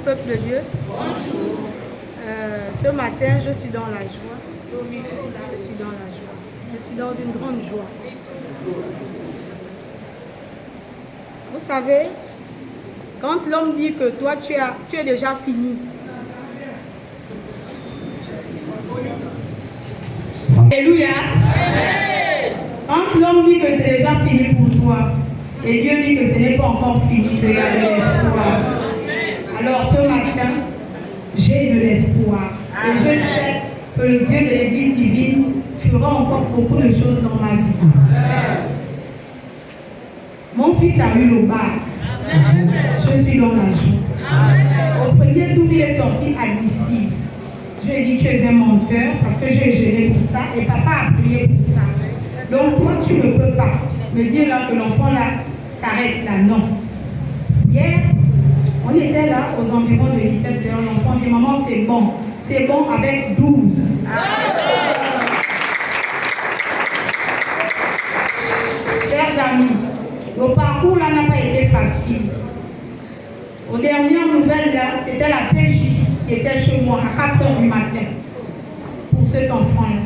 peuple de Dieu. Bonjour. Ce matin, je suis dans la joie. Je suis dans la joie. Je suis dans une grande joie. Vous savez, quand l'homme dit que toi, tu es déjà fini. Alléluia. Quand l'homme dit que c'est déjà fini pour toi, et Dieu dit que ce n'est pas encore fini, tu as de l'espoir. Alors ce matin, j'ai de l'espoir. Et je sais que le Dieu de l'Église divine fera encore beaucoup de choses dans ma vie. Mon fils a eu le bac. Je suis dans la joie. Au premier tour, il est sorti admissible. Je lui ai dit, tu es un menteur parce que j'ai géré pour ça et papa a prié pour ça. Donc toi, tu ne peux pas me dire là que l'enfant là s'arrête là. Non. Hier, on était là aux environs de 17h. L'enfant dit, maman, c'est bon. C'est bon avec 12. Chers amis, le parcours là n'a pas été facile. Aux dernières nouvelles là, c'était la PJ qui était chez moi à 4h du matin pour cet enfant-là.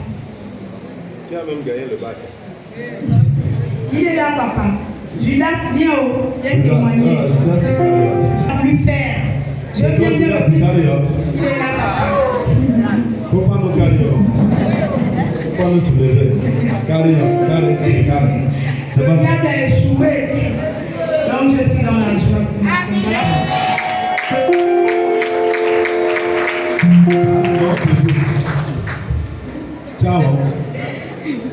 Tu as même gagné le bac. Il est là, papa. Judas, viens viens témoigner. Lui faire. Je viens aussi. Il est là, papa. Il ne faut pas nous carrer. Il ne faut pas nous soulever. Carré. C'est pas ça. Il a échoué. Donc je suis dans la joie ce matin. Ciao.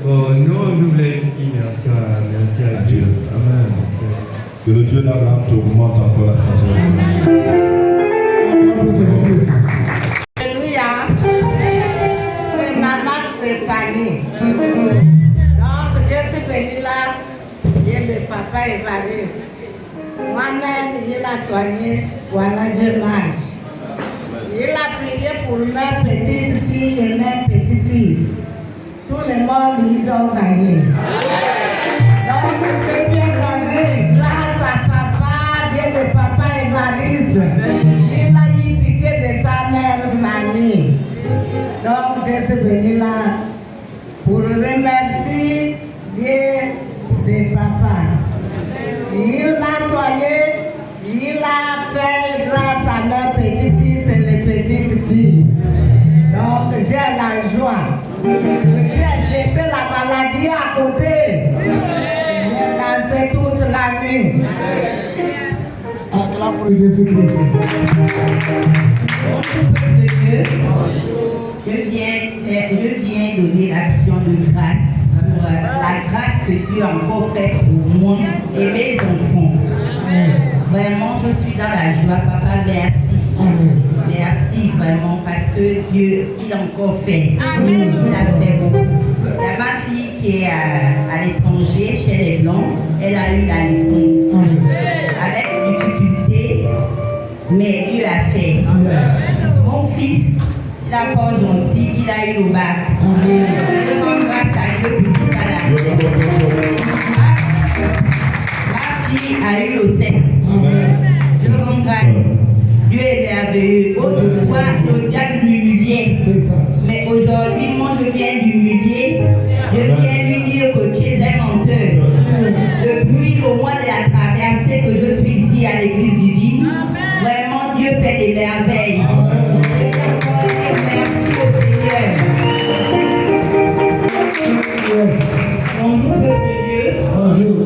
Bon, nous, je voulais juste dire merci à Dieu. Amen. Que le Dieu d'Abraham t'augmente encore la sagesse. Alléluia. C'est maman Stéphanie. Donc, je suis venue là, et le papa est barré. Moi-même, il a soigné, voilà, je mange. Il a prié pour mes petites filles et mes petits-fils. Tous les morts, ils ont gagné. Donc, je viens gagner grâce à papa, Dieu de papa Évariste. Il a eu pitié de sa mère Fanny. Donc, je suis venue là pour remercier Dieu de papa. Il m'a soigné, il a fait grâce à mes petits-fils et les petites filles. Donc, j'ai la joie. J'ai jeté la maladie à côté. J'ai dansé toute la nuit. Acclame pour Jésus-Christ. Je viens donner l'action de grâce pour la grâce que Dieu a encore fait pour moi et mes enfants. Vraiment, je suis dans la joie. Papa, merci. Merci vraiment parce que Dieu, il a encore fait. Il a fait beaucoup. Ma fille qui est à l'étranger, chez les Blancs, elle a eu la licence. Avec difficulté, mais Dieu a fait. Mon fils, il n'a pas gentil, il a eu le bac. Je rends grâce à Dieu pour ça. Ma fille a eu le sec. Je rends grâce. Dieu est merveilleux. Autrefois, le diable m'humiliait. Mais aujourd'hui, moi, je viens l'humilier. Je viens lui dire que tu es un menteur. Depuis le mois de la traversée que je suis ici à l'église divine, vraiment, Dieu fait des merveilles. Merci au Seigneur. Bonjour, peuple de Dieu. Bonjour.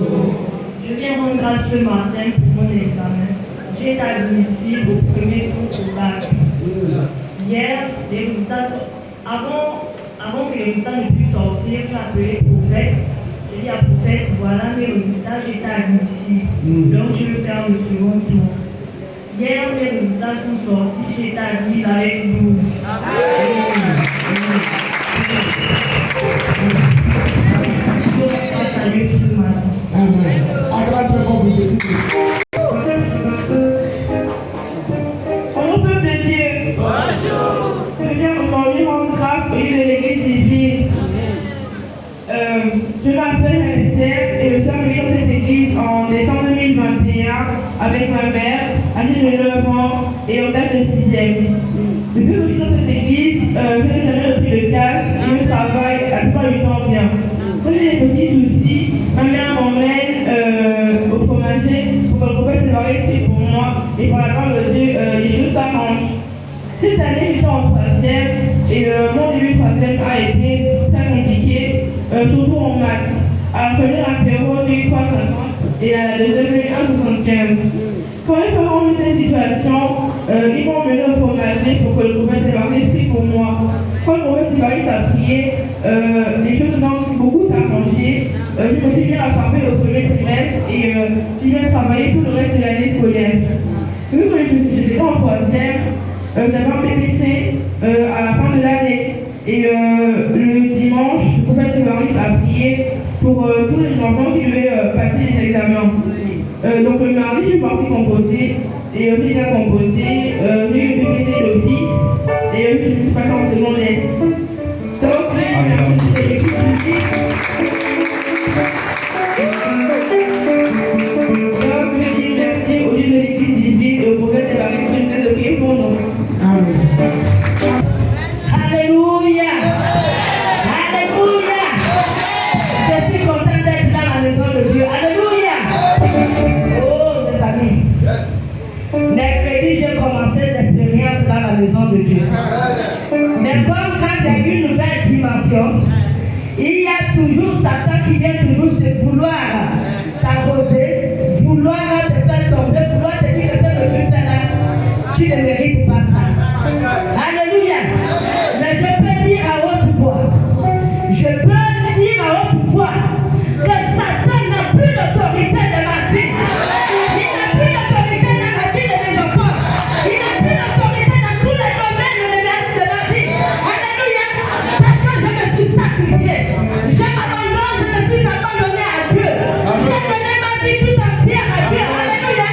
Je viens rendre grâce ce matin pour mon examen. J'ai été admissible au premier tour au bac. Hier, les résultats, avant que les résultats ne puissent sortir, j'ai appelé le prophète. J'ai dit à prophète, voilà mes résultats, j'ai été admissible. Donc je vais faire le second tour. Hier, les résultats sont sortis, j'ai été admise avec 12. Grâce à Dieu ce matin. Amen. Acclame très fort pour Jésus-Christ. Bonjour peuple de Dieu. Bonjour. Je viens aujourd'hui rendre grâce au Dieu de l'église divine. Je m'appelle Esther et je suis arrivée dans cette église en décembre 2021 avec ma mère. Ainsi je j'ai 9 ans et on date de 6e. Depuis que je suis dans cette église, je n'ai jamais repris de classe et je travaille la plupart du temps bien. Quand j'ai des petits soucis, ma mère m'emmène au fromager pour que le repas séparé fait pour moi et par la grâce de Dieu, les choses s'arrangent. Cette année, j'étais en 3e et mon début 3e a été très compliqué, surtout en maths. À la première apéro, j'ai eu 3,50 et à la deuxième, j'ai eu 1,75. Quand mes parents ont vu cette situation, ils m'ont emmené au fromager pour que le repas séparé prie pour moi. Quand le repas séparé a prié, les choses ont beaucoup arrangé. Je me suis bien rattrapée au premier trimestre et j'ai bien travaillé tout le reste de l'année scolaire. Vu que j'étais en 3e, j'avais un PPC à la fin de l'année. Et le dimanche, le prophète Évariste a prié pour tous les enfants qui devaient passer les examens. Donc le mardi, je suis partie composer et j'ai bien composé, j'ai eu le PPC d'office et je suis passée en seconde S. Donc, merci de l'équipe publique. Donc, je dis merci au lieu de l'église divine et au prophète Évariste qui nous aide de prier pour nous. Amen. Alléluia. Alléluia. Je suis contente d'être dans la maison de Dieu. Alléluia. Oh, mes amis. Mercredi, j'ai commencé l'expérience dans la maison de Dieu. Mais comme quand il y a une nouvelle dimension, il y a toujours Satan qui vient toujours te vouloir t'arroser, vouloir te faire tomber, vouloir te dire que ce que tu fais là, tu ne mérites pas ça. Alléluia. Mais je peux dire à haute voix, je peux dire à haute voix que Satan n'a plus d'autorité de ma vie. Il n'a plus d'autorité dans la vie de mes enfants. Il n'a plus d'autorité dans tous les domaines de ma vie. Alléluia. Parce que je me suis sacrifié. Je m'abandonne, je me suis abandonné à Dieu. J'ai donné ma vie tout entière à Dieu. Alléluia.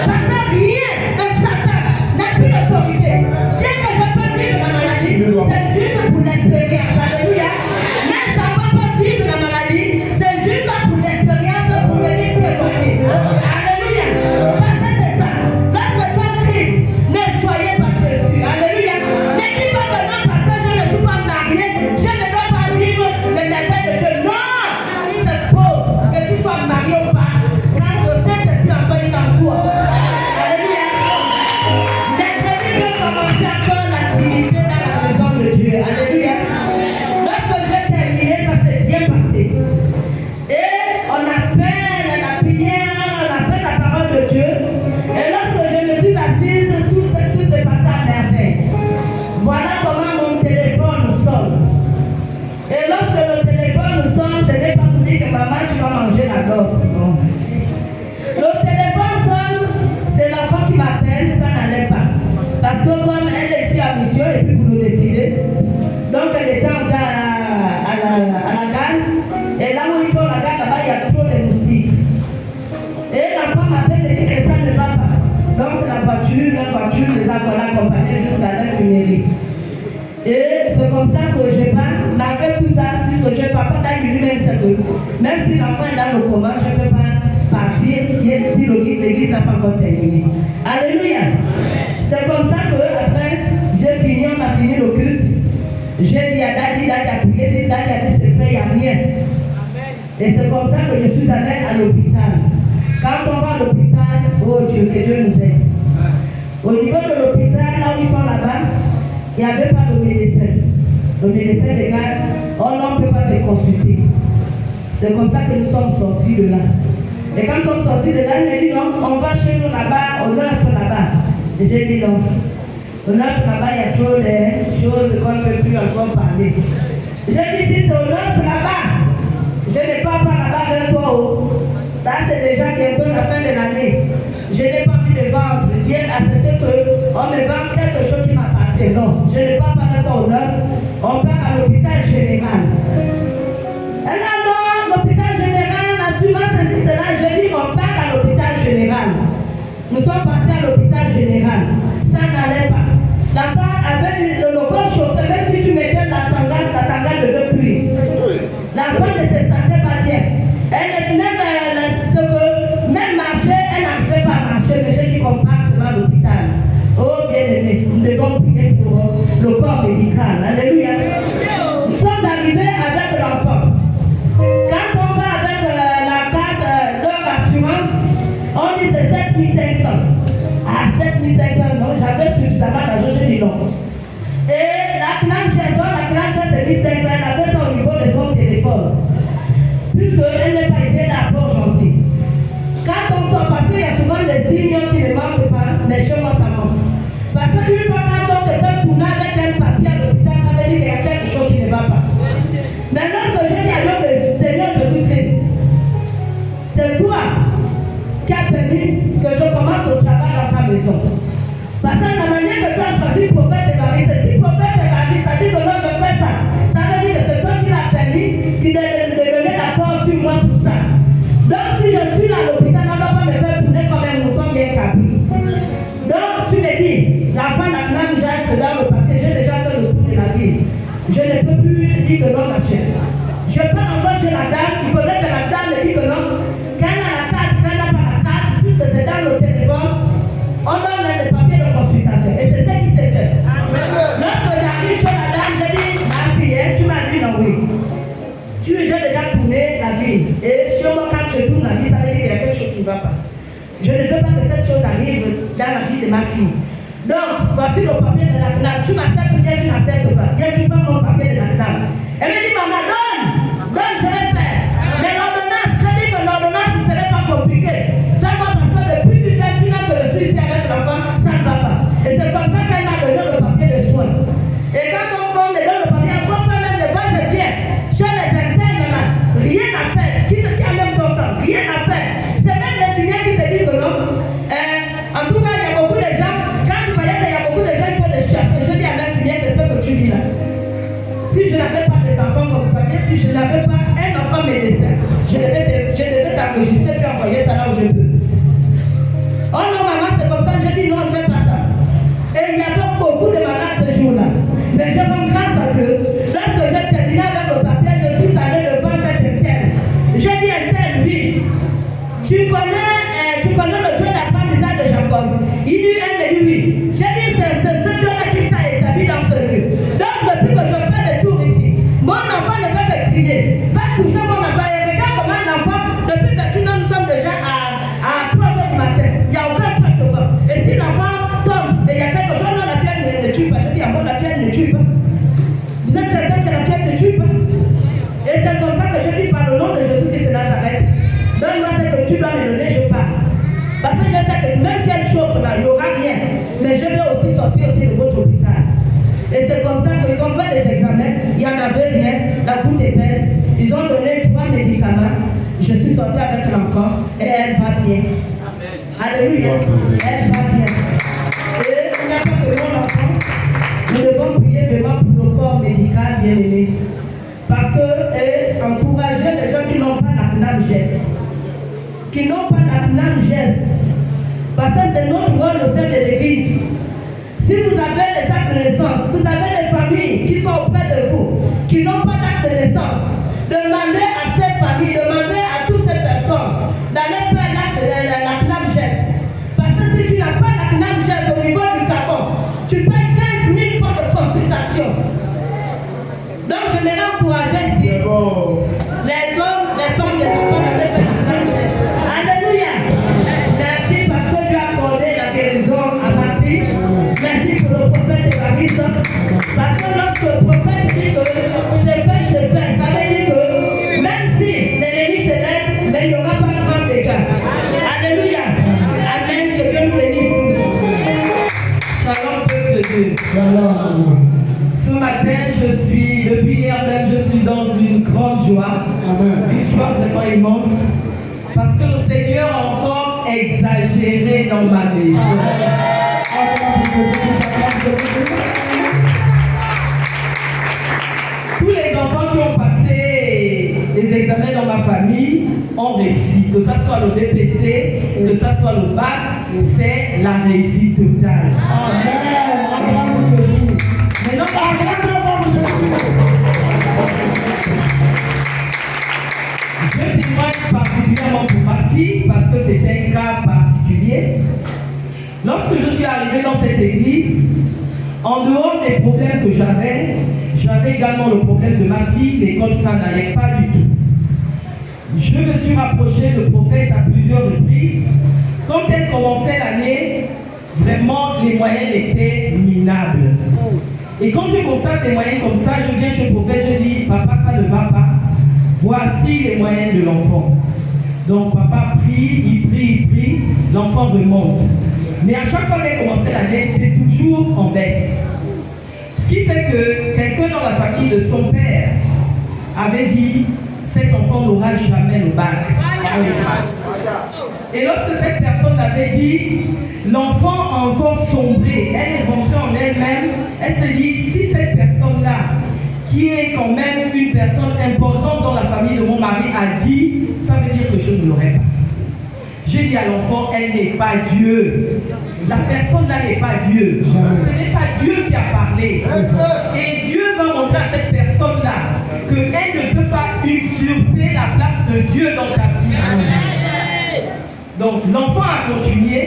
Parce que rien de Satan n'a plus d'autorité. Bien que je peux vivre la maladie, c'est juste pour l'expérience. Alléluia. Mais ça ne va pas vivre la maladie, c'est juste pour l'expérience, pour venir témoigner. Alléluia. Parce que c'est ça. Lorsque tu as Christ, ne soyez pas déçus. Alléluia. Ne dis pas que non, parce que je ne suis pas marié, je ne dois pas vivre le merveille de Dieu. Non. C'est faux. Que tu sois marié ou pas, quand le Saint-Esprit en toi, il est en toi. Alléluia. Mercredi, je commence encore l'activité dans la maison de Dieu. Alléluia. Lorsque j'ai terminé, ça s'est bien passé. Et on a fait la prière, on a fait la parole de Dieu. Et lorsque je me suis assise, tout s'est passé à merveille. Voilà comment mon téléphone sonne. Et lorsque le téléphone sonne, ce n'est pas pour dire que maman, tu vas manger la gorge. Non. Le téléphone sonne, c'est l'enfant qui m'appelle, ça n'allait pas. Parce que comme elle est ici à mission et puis pour nous défiler, donc elle était en gare à la gare. Et là où il faut la gare, là-bas, il y a trop de moustiques. Et l'enfant m'appelle et dit que ça ne va pas. Donc la voiture les a accompagnés jusqu'à l'infirmerie. Et c'est comme ça que je pars, malgré tout ça, puisque je ne pars pas dans lui-même, c'est que même si l'enfant est dans le coma, je ne peux pas partir si l'église n'a pas encore terminé. Alléluia. C'est comme ça que après, on a fini le culte. J'ai dit à Daddy a prié, Daddy a dit c'est fait, il n'y a rien. Et c'est comme ça que je suis allée à l'hôpital. Quand on va à l'hôpital, oh Dieu, que Dieu nous aide. Au niveau de l'hôpital, là où ils sont là-bas, il n'y avait pas de médecin. Le médecin de garde, oh non, on ne peut pas te consulter. C'est comme ça que nous sommes sortis de là. Et quand nous sommes sortis de là, il m'a dit non, on va chez nous là-bas, au 9 là-bas. Et j'ai dit non. Au 9 là-bas, il y a trop de choses qu'on ne peut plus encore parler. J'ai dit si c'est au 9 là-bas, je ne pars pas là-bas avec toi. Oh. Ça, c'est déjà bientôt la fin de l'année. Je n'ai pas envie de vendre. Bien accepter qu'on me vende quelque chose qui m'appartient. Non, je ne pars pas avec toi au 9. On part à l'hôpital général. Et là, non, l'hôpital général, l'assurance, ceci, cela. J'ai dit, on part à l'hôpital général. Nous sommes partis à l'hôpital général. Ça n'allait pas. La femme avait le corps chauffé, même si tu mettais la tangale de deux pluies. La femme ne se sentait pas bien. Même marcher, elle n'arrivait pas à marcher, mais j'ai dit qu'on part seulement à l'hôpital. pour le corps médical. Alléluia. Nous sommes arrivés avec l'enfant. Quand on va avec la carte leur assurance, on dit c'est 7500. Ah, 7500, non, j'avais suffisamment d'argent, je dis non. Et la CNAM c'est 1500, elle a fait ça au niveau de son téléphone. Puisqu'elle n'est pas ici, elle est à Port-Gentil. Quand on sort, parce qu'il y a souvent des signes qui ne manquent pas, mais chez moi ça manque. Parce qu'une fois quand on te fait tourner avec un papier à l'hôpital, ça veut dire qu'il y a quelque chose qui ne va pas. Mais lorsque je dis à Dieu que Seigneur Jésus-Christ, c'est toi qui as permis que je commence au travail dans ta maison. Parce que la manière que tu as choisi prophète Évariste, si prophète Évariste a dit que moi je fais ça, ça veut dire que c'est toi qui l'as permis, qui de donner l'accord sur moi pour ça. Donc si je suis là à l'hôpital, on ne doit pas me faire tourner comme un mouton bien capé. Donc tu me dis, l'enfant la CNAM, j'ai dans le papier, j'ai déjà fait le tour de la ville. Je ne peux plus dire que non, ma chère. Je pars encore chez la dame, il faudrait que la dame me dise que non. Quand elle a la carte, quand elle n'a pas la carte, puisque c'est dans le téléphone, on donne le papier de consultation. Et c'est ce qui s'est fait. Lorsque j'arrive chez la dame, je dis, ma fille, tu m'as dit non, oui. J'ai déjà tourné la ville. Et chez moi, quand je tourne la ville, ça veut dire qu'il y a quelque chose qui ne va pas. Je ne veux pas que cette chose arrive dans la vie de ma fille. Donc, voici le papier de la CNAM. Tu m'acceptes ou bien tu n'acceptes pas. Bien, tu prends mon papier de la CNAM. Elle me dit, maman, donne, je vais faire. Mais l'ordonnance, je dis que l'ordonnance ne serait pas compliquée. Fais-moi parce que depuis du temps, tu n'as que je suis ici avec l'enfant, ça ne va pas. Et c'est comme ça qu'elle m'a donné le papier de soins. Et quand on me donne le papier, on peut même le voir, c'est bien. Chez les internes là, rien à faire. Qui te tient même ton temps, rien à faire. C'est même l'infirmière qui te dit que non. En tout cas, il y a beaucoup de gens, quand tu croyais qu'il y a beaucoup de gens, il faut les chasser. Je dis à l'infirmière que ce que tu dis là. Si je n'avais pas des enfants comme papier, si je n'avais pas un enfant médecin, je devais t'enregistrer puis envoyer ça là où je peux. Oh non, maman, c'est comme ça. Je dis non, ne fais pas ça. Et il y avait beaucoup de malades ce jour-là. Mais je rends grâce à Dieu. Lorsque j'ai terminé avec le papier, je suis allée devant cette interne. J'ai dit interne, oui. Tu connais le Dieu d'apprentissage de Jacob. Il dit, elle me dit oui. J'ai dit, c'est ce Dieu-là qui t'a établi dans ce lieu. Donc, depuis que je fais des tours ici, mon enfant ne fait que crier. Va toucher mon enfant. Et regarde comment un enfant, depuis 21 ans, nous sommes déjà à 3 h du matin. Il n'y a aucun traitement. Et si l'enfant tombe et il y a quelque chose, non, la fièvre ne tue pas. Je dis, la fièvre ne tue pas. Vous êtes certain que la fièvre ne tue pas? Et c'est comme ça que je dis, par le nom de Jésus-Christ de Nazareth, donne-moi ce que tu dois me donner, je pars. Parce que je sais que même si elle chauffe là, il n'y aura rien. Mais je vais aussi sortir aussi de votre hôpital. Et c'est comme ça qu'ils ont fait des examens. Il n'y en avait rien. La goutte épaisse. Ils ont donné 3 médicaments. Je suis sortie avec l'enfant et elle va bien. Alléluia. Elle va bien. Et il n'y a pas que mon enfant. Nous devons prier vraiment pour le corps médical bien aimé. Parce que encourager les gens qui n'ont pas la CNAM GES. Qui n'ont pas la CNAM GES. Parce que c'est notre rôle au sein de l'église. Si vous avez des actes de naissance, vous avez des familles qui sont auprès de vous, qui n'ont pas d'acte de naissance, demandez à ces familles, demandez à toutes ces personnes d'aller faire la CNAM GES. Parce que si tu n'as pas la CNAM GES au niveau du Gabon, tu payes 15 000 fois de consultation. Donc je vais encourager ici les hommes, les femmes, les enfants à faire la CNAM GES. Alléluia. Merci parce que tu as accordé la guérison à ma fille. Merci pour le prophète Évariste. Parce que lorsque le prophète dit que c'est fait, ça veut dire que même si l'ennemi se lève, mais il n'y aura pas de grand dégâts. Alléluia. Amen. Que Dieu nous bénisse tous. Shalom, peuple de Dieu. Shalom. Ce matin, depuis hier même, je suis dans une grande joie. Une joie vraiment immense. Parce que le Seigneur a encore exagéré dans ma vie. Tous les enfants qui ont passé les examens dans ma famille ont réussi. Que ce soit le BPC, que ce soit le bac, c'est la réussite totale. Maintenant, je témoigne particulièrement pour ma fille parce que c'est un cas particulier. Lorsque je suis arrivée dans cette église, En dehors des problèmes que j'avais également le problème de ma fille, l'école ça n'allait pas du tout. Je me suis rapproché de prophète à plusieurs reprises. Quand elle commençait l'année, vraiment les moyens étaient minables. Et quand je constate les moyens comme ça, je viens chez le prophète, je dis, papa, ça ne va pas. Voici les moyens de l'enfant. Donc papa prie, il prie, l'enfant remonte. Mais à chaque fois qu'elle commençait l'année, c'est toujours en baisse. Ce qui fait que quelqu'un dans la famille de son père avait dit, cet enfant n'aura jamais le bac. Et lorsque cette personne l'avait dit, l'enfant a encore sombré, elle est rentrée en elle-même, elle s'est dit, si cette personne-là, qui est quand même une personne importante dans la famille de mon mari, a dit, ça veut dire que je ne l'aurai pas. J'ai dit à l'enfant, elle n'est pas Dieu. La personne-là n'est pas Dieu. Ce n'est pas Dieu qui a parlé. Et Dieu va montrer à cette personne-là qu'elle ne peut pas usurper la place de Dieu dans ta vie. Donc l'enfant a continué.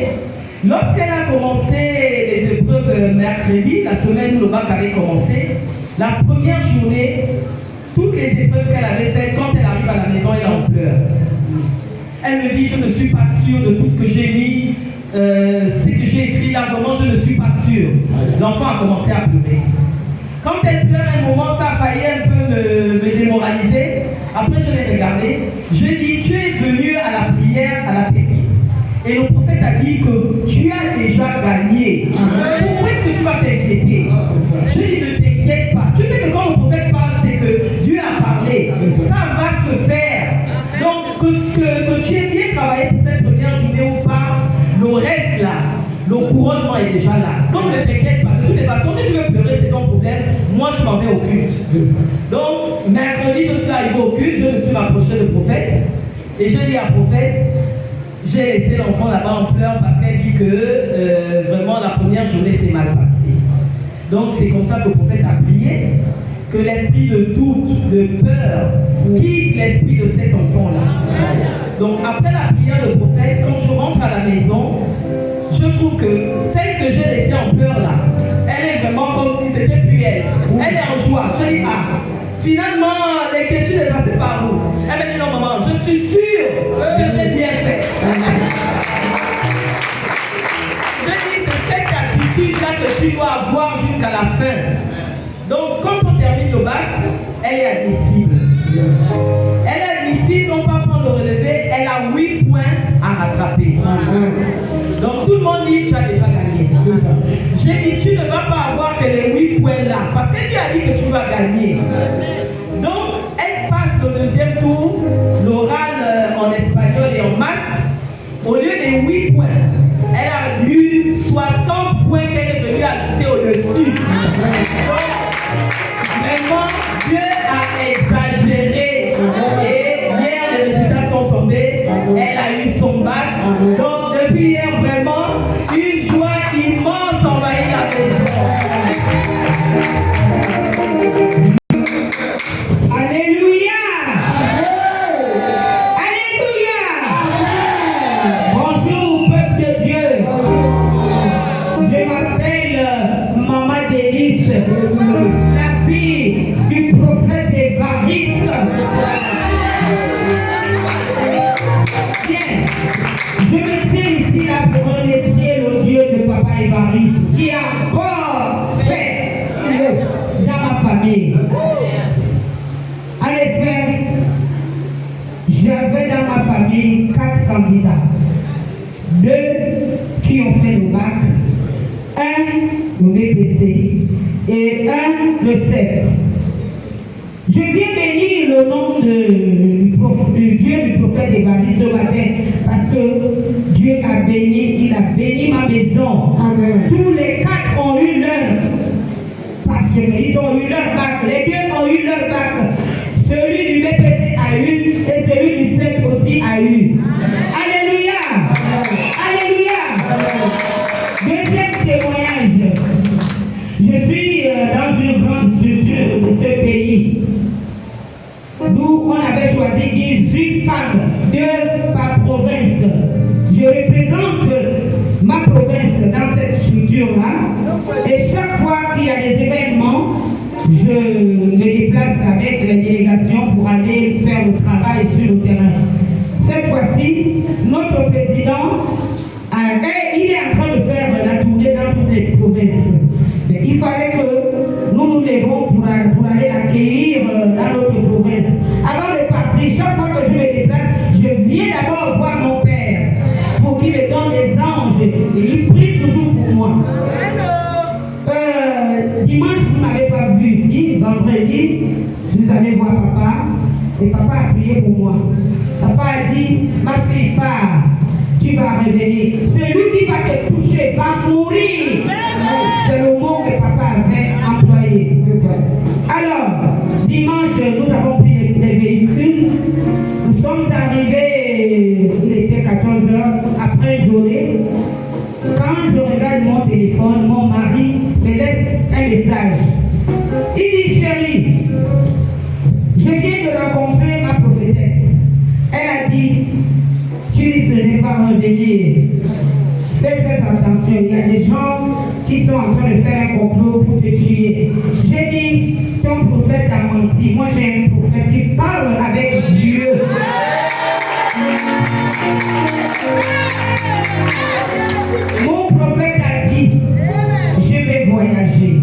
Lorsqu'elle a commencé les épreuves mercredi, la semaine où le bac avait commencé, la première journée, toutes les épreuves qu'elle avait faites, quand elle arrive à la maison, elle en pleure. Elle me dit, je ne suis pas sûre de tout ce que j'ai mis, ce que j'ai écrit là, vraiment, je ne suis pas sûre. L'enfant a commencé à pleurer. Quand elle pleure un moment, ça a failli un peu me démoraliser. Après, je l'ai regardée. Je dis, tu es venu à la prière, à la péri. Et le prophète a dit que tu as déjà gagné. Pourquoi est-ce que tu vas t'inquiéter? Je dis, ne t'inquiète pas. Tu sais que quand le prophète parle, c'est que Dieu a parlé. Ça va se faire. Donc, que tu aies bien travaillé pour cette première journée ou pas, le reste là, le couronnement est déjà là. Donc, ne t'inquiète pas. De toutes les façons, si tu veux pleurer, c'est ton problème. Moi, je m'en vais au culte. Donc, mercredi, je suis arrivé au culte. Je me suis rapproché du prophète. Et je dis à prophète, j'ai laissé l'enfant là-bas en pleurs parce qu'elle dit que vraiment la première journée s'est mal passée. Donc c'est comme ça que le prophète a prié, que l'esprit de doute, de peur, quitte l'esprit de cet enfant-là. Donc après la prière du prophète, quand je rentre à la maison, je trouve que celle que j'ai laissée en pleurs là, elle est vraiment comme si c'était plus elle. Elle est en joie. Je dis, ah, finalement, l'inquiétude est passée par vous. Elle m'a dit, non maman, je suis sûre que j'ai bien fait. Je dis, c'est cette attitude-là que tu dois avoir jusqu'à la fin. Donc, quand on termine le bac, elle est admissible. Elle est admissible, non pas pour le relever, elle a 8 points à rattraper. Donc, tout le monde dit, tu as déjà gagné. J'ai dit, tu ne vas pas avoir que les 8 points là, parce que Dieu a dit que tu vas gagner. Donc, elle passe le deuxième tour, l'oral en espagnol et en maths. Au lieu des 8 points, elle a eu 60 points qu'elle est venue ajouter au-dessus. Donc, vraiment, Dieu a exagéré. Et hier, les résultats sont tombés. Elle a eu son bac. Donc, depuis hier, vraiment, une joie immense envahit la maison. La fille du prophète Évariste. Bien, je me tiens ici là pour remercier le Dieu de Papa Évariste qui a encore fait dans ma famille. En effet, j'avais dans ma famille 4 candidats. 2 qui ont fait le bac, 1 le BPC et 1 le CEP. Je viens bénir le nom du Dieu du prophète Évariste ce matin parce que Dieu a béni, il a béni ma maison. Amen. Tous les 4 ont eu leur passionné, ils ont eu leur bac, les 2 ont eu leur bac. Celui du BPC a eu et celui du CEP aussi a eu. Alléluia! Alléluia! Deuxième témoignage. Je suis dans une grande structure de ce pays. Nous, on avait choisi 18 femmes, 2 par province. Je représente ma province dans cette structure-là. Et chaque fois je me déplace avec les délégations pour aller faire le travail sur le terrain. Cette fois-ci, notre président, il est en train de faire la tournée dans toutes les provinces. Il fallait que nous nous levons pour aller l'accueillir dans notre province. Avant de partir, chaque fois que je me déplace, je viens d'abord voir mon père pour qu'il me donne des anges. Et il prie toujours pour moi. Dimanche, vous ne m'avez pas vu ici. Vendredi, je suis allée voir papa. Et papa a prié pour moi. Papa a dit, ma fille, pars. Tu vas revenir. Celui qui va te toucher va mourir. C'est le mot que papa avait employé. Alors, dimanche, nous avons pris les véhicules. Nous sommes arrivés, il était 14h, après une journée. Quand je regarde mon téléphone, mon mari me laisse un message. Il dit, chérie, je viens de rencontrer ma prophétesse. Elle a dit, tu risques de ne pas revenir. Fais très attention, il y a des gens qui sont en train de faire un complot pour te tuer. J'ai dit, ton prophète a menti. Moi j'ai un prophète qui parle avec Dieu. Mon prophète a dit, je vais voyager,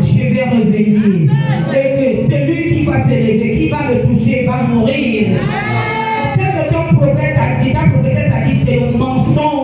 je vais revenir. Et que celui qui va se lever, qui va me toucher, va mourir. Ce que ton prophète a dit, ta prophétesse a dit, c'est le mensonge.